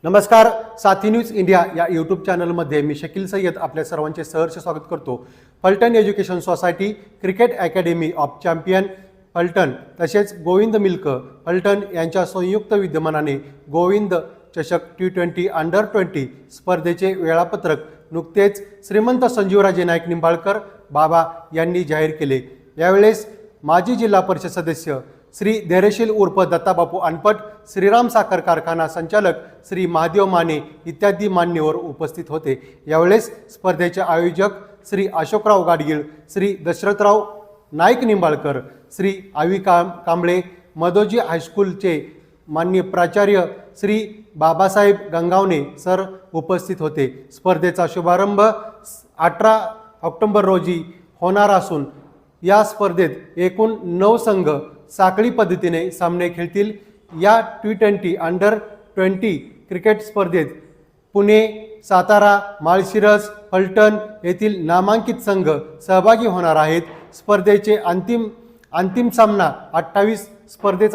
नमस्कार, साथी news India या यूट्यूब चॅनलमध्ये मी शकील सय्यद आपल्या सर्वांचे सहर्ष स्वागत करतो। Phaltan education society, cricket academy of champion Phaltan तसेच गोविंद मिल्क फलटण यांच्या संयुक्त विद्यमानाने गोविंद चषक T20 अंडर 20 स्पर्धेचे वेळापत्रक नुकतेच श्रीमंत संजीवराजे नाईक निंबाळकर बाबा यांनी जाहीर केले। यावेळेस माजी जिल्हा परिषद सदस्य श्री धैर्यशील उर्फ दत्ताबापू अनपट, श्रीराम साखर कारखाना संचालक श्री महादेव माने इत्यादी मान्यवर उपस्थित होते। यावेळेस स्पर्धेचे आयोजक श्री अशोकराव गाडगीळ, श्री दशरथराव नाईक निंबाळकर, श्री आवी कांबळे, मदोजी हायस्कूलचे मान्य प्राचार्य श्री बाबासाहेब गंगावणे सर उपस्थित होते। स्पर्धेचा शुभारंभ 18 ऑक्टोबर रोजी होणार असून या स्पर्धेत एकूण 9 संघ साखळी पद्धतीने सामने खेळतील। या T20 अंडर 20 क्रिकेट स्पर्धेत पुणे, सातारा, माळशिरस, फलटण येथील नामांकित संघ सहभागी होणार आहेत। स्पर्धेचा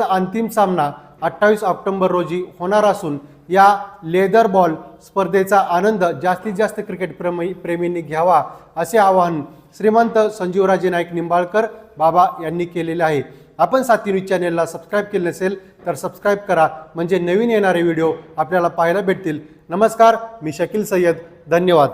अंतिम सामना 28 ऑक्टोबर रोजी होणार असून या लेदर बॉल स्पर्धेचा आनंद जास्तीत जास्त क्रिकेट प्रेमींनी घ्यावा असे आवाहन श्रीमंत संजीवराजे नाईक निंबाळकर बाबा यांनी केलेले आहे। आपण साथी न्यूज चॅनलला सबस्क्राइब केले नसेल तर सबस्क्राइब करा, म्हणजे नवीन येणारे व्हिडिओ आपल्याला पाहायला भेटतील। नमस्कार, मी शकील सय्यद, धन्यवाद।